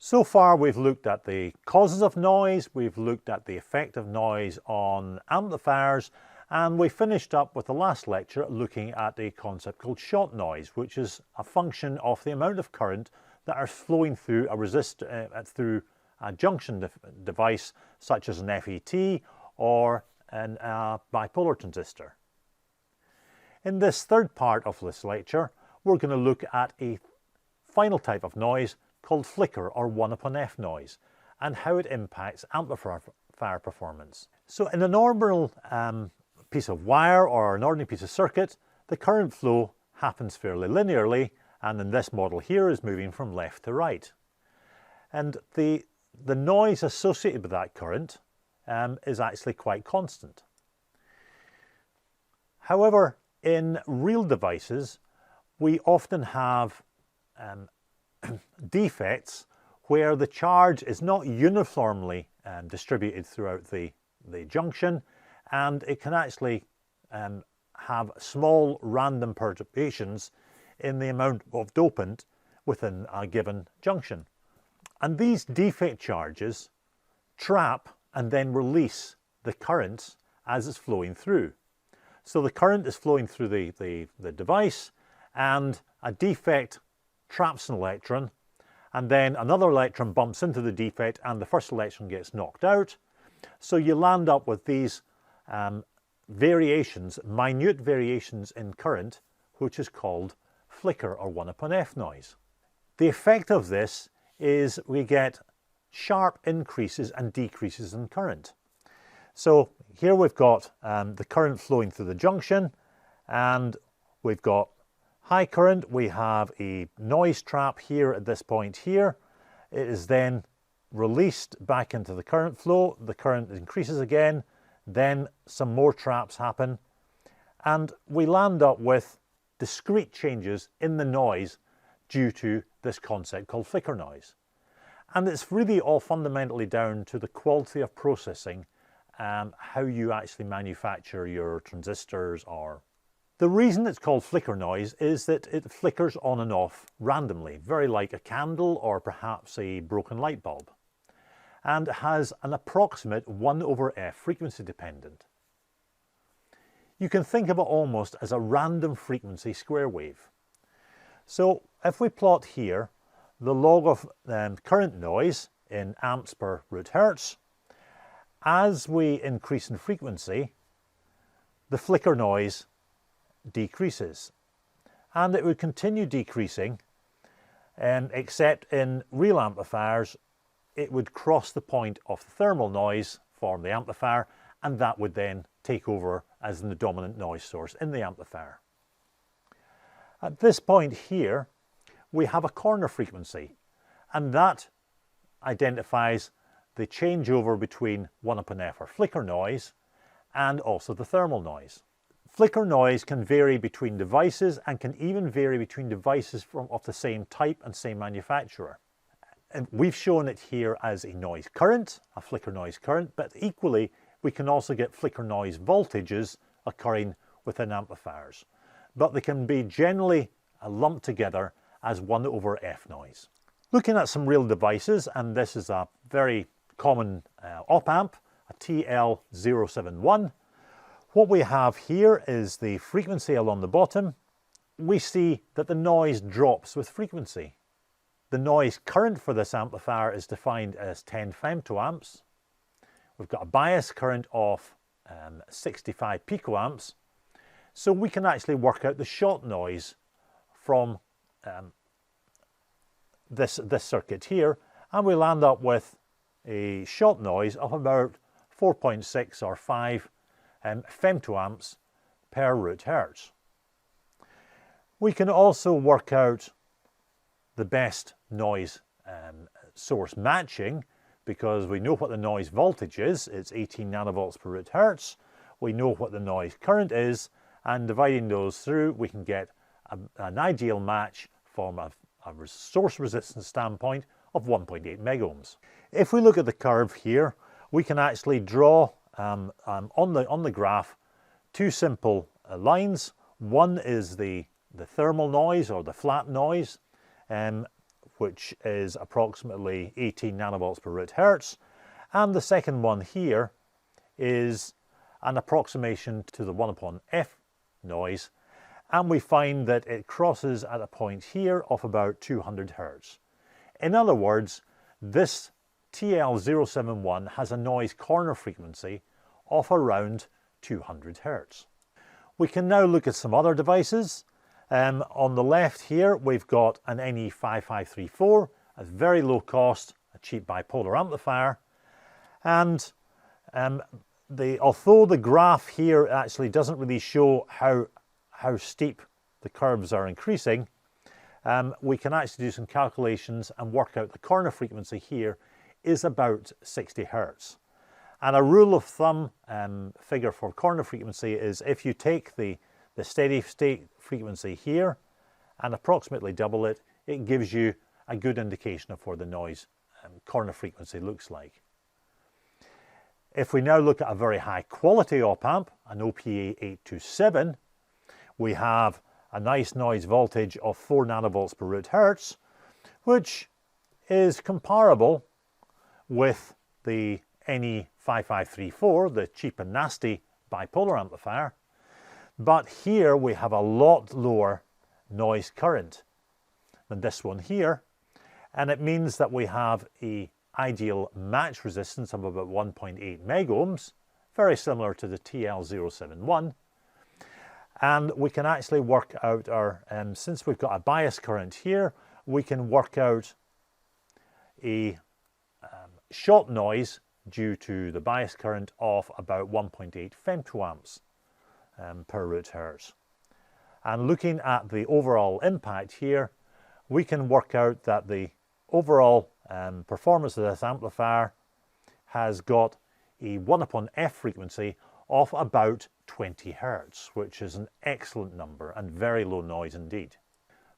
So far we've looked at the causes of noise, we've looked at the effect of noise on amplifiers, and we finished up with the last lecture looking at a concept called shot noise, which is a function of the amount of current that are flowing through through a junction device such as an FET or a bipolar transistor. In this third part of this lecture, we're going to look at a final type of noise called flicker or 1/f noise and how it impacts amplifier performance. So in a normal piece of wire or an ordinary piece of circuit, the current flow happens fairly linearly, and in this model here is moving from left to right. And the noise associated with that current is actually quite constant. However, in real devices, we often have defects where the charge is not uniformly distributed throughout the junction, and it can actually have small random perturbations in the amount of dopant within a given junction. And these defect charges trap and then release the currents as it's flowing through. So the current is flowing through the device, and a defect traps an electron, and then another electron bumps into the defect and the first electron gets knocked out. So you land up with these variations, minute variations in current, which is called flicker or 1/f noise. The effect of this is we get sharp increases and decreases in current. So here we've got the current flowing through the junction, and we've got high current. We have a noise trap here at this point here. It is then released back into the current flow. The current increases again, then some more traps happen, and we land up with discrete changes in the noise due to this concept called flicker noise. And it's really all fundamentally down to the quality of processing, how you actually manufacture your transistors. Or the reason it's called flicker noise is that it flickers on and off randomly, very like a candle or perhaps a broken light bulb, and has an approximate 1/f frequency dependent. You can think of it almost as a random frequency square wave. So if we plot here the log of current noise in amps per root hertz, as we increase in frequency, the flicker noise decreases, and it would continue decreasing, except in real amplifiers it would cross the point of the thermal noise, form the amplifier, and that would then take over as the dominant noise source in the amplifier. At this point here we have a corner frequency, and that identifies the changeover between 1/f or flicker noise and also the thermal noise. Flicker noise can vary between devices and can even vary between devices of the same type and same manufacturer. And we've shown it here as a noise current, a flicker noise current, but equally we can also get flicker noise voltages occurring within amplifiers. But they can be generally lumped together as 1/f noise. Looking at some real devices, and this is a very common op-amp, a TL071. What we have here is the frequency along the bottom. We see that the noise drops with frequency. The noise current for this amplifier is defined as 10 femtoamps. We've got a bias current of 65 picoamps. So we can actually work out the shot noise from this circuit here, and we land up with a shot noise of about 4.6 or 5 femtoamps per root hertz. We can also work out the best noise source matching, because we know what the noise voltage is. It's 18 nanovolts per root hertz. We know what the noise current is, and dividing those through we can get an ideal match from a source resistance standpoint of 1.8 megohms. If we look at the curve here, we can actually draw on the graph two simple lines. One is the thermal noise or the flat noise, which is approximately 18 nanovolts per root hertz, and the second one here is an approximation to the 1 upon F noise, and we find that it crosses at a point here of about 200 hertz. In other words, this TL071 has a noise corner frequency of around 200 hertz. We can now look at some other devices. On the left here we've got an NE5534, a very low cost, a cheap bipolar amplifier, and although the graph here actually doesn't really show how steep the curves are increasing, we can actually do some calculations and work out the corner frequency here is about 60 hertz. And a rule of thumb figure for corner frequency is if you take the steady state frequency here and approximately double it, it gives you a good indication of what the noise corner frequency looks like. If we now look at a very high quality op-amp, an OPA 827, we have a nice noise voltage of 4 nanovolts per root hertz, which is comparable with the NE5534, the cheap and nasty bipolar amplifier, but here we have a lot lower noise current than this one here, and it means that we have an ideal match resistance of about 1.8 megohms, very similar to the TL071, and we can actually work out our, since we've got a bias current here, we can work out a shot noise due to the bias current of about 1.8 femtoamps per root hertz. And looking at the overall impact here, we can work out that the overall performance of this amplifier has got a 1 upon F frequency of about 20 hertz, which is an excellent number and very low noise indeed.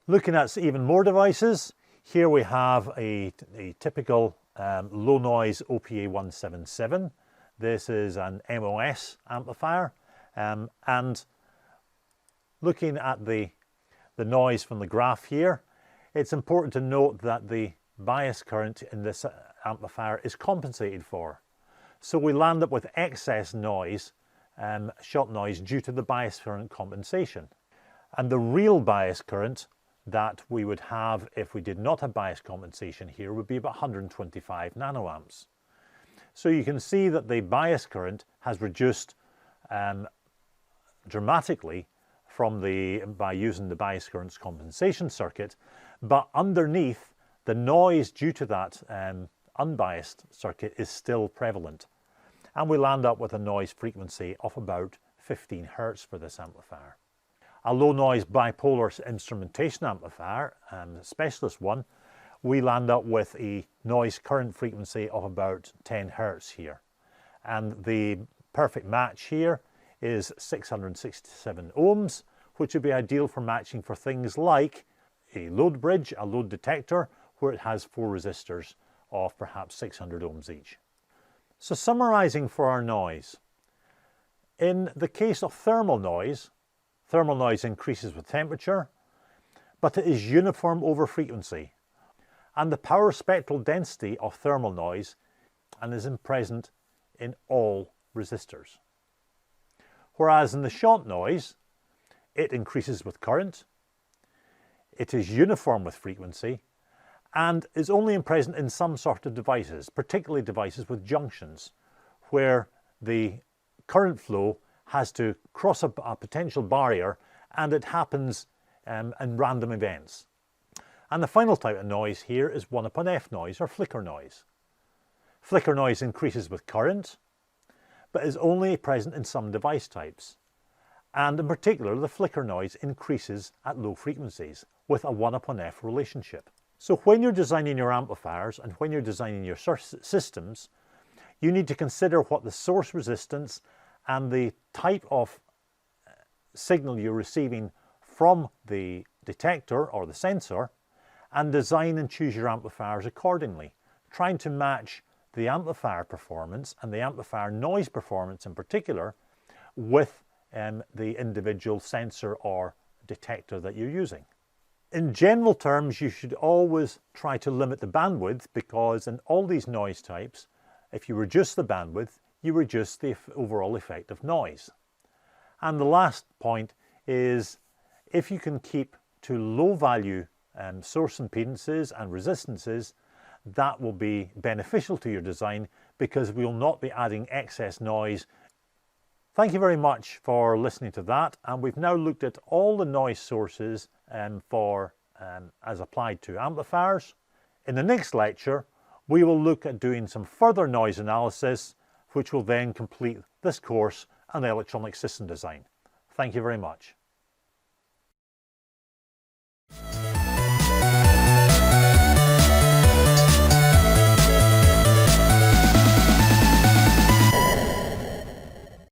Looking at even more devices, here we have a typical low noise OPA 177. This is an MOS amplifier, and looking at the noise from the graph here, it's important to note that the bias current in this amplifier is compensated for. So we land up with excess noise, shot noise, due to the bias current compensation. And the real bias current that we would have if we did not have bias compensation here would be about 125 nanoamps. So you can see that the bias current has reduced dramatically by using the bias currents compensation circuit, but underneath, the noise due to that unbiased circuit is still prevalent. And we land up with a noise frequency of about 15 hertz for this amplifier. A low noise bipolar instrumentation amplifier, a specialist one, we land up with a noise current frequency of about 10 hertz here. And the perfect match here is 667 ohms, which would be ideal for matching for things like a load bridge, a load detector, where it has 4 resistors of perhaps 600 ohms each. So summarizing for our noise, in the case of thermal noise increases with temperature, but it is uniform over frequency, and the power spectral density of thermal noise is present in all resistors. Whereas in the shot noise, it increases with current, it is uniform with frequency, and is only present in some sort of devices, particularly devices with junctions, where the current flow has to cross a potential barrier, and it happens in random events. And the final type of noise here is 1 upon F noise, or flicker noise. Flicker noise increases with current, but is only present in some device types. And in particular, the flicker noise increases at low frequencies with a 1 upon F relationship. So when you're designing your amplifiers and when you're designing your systems, you need to consider what the source resistance and the type of signal you're receiving from the detector or the sensor, and design and choose your amplifiers accordingly, trying to match the amplifier performance and the amplifier noise performance in particular with the individual sensor or detector that you're using. In general terms, you should always try to limit the bandwidth, because in all these noise types, if you reduce the bandwidth, you reduce the overall effect of noise. And the last point is, if you can keep to low value source impedances and resistances, that will be beneficial to your design, because we will not be adding excess noise. Thank you very much for listening to that, and we've now looked at all the noise sources as applied to amplifiers. In the next lecture, we will look at doing some further noise analysis, which will then complete this course on electronic system design. Thank you very much.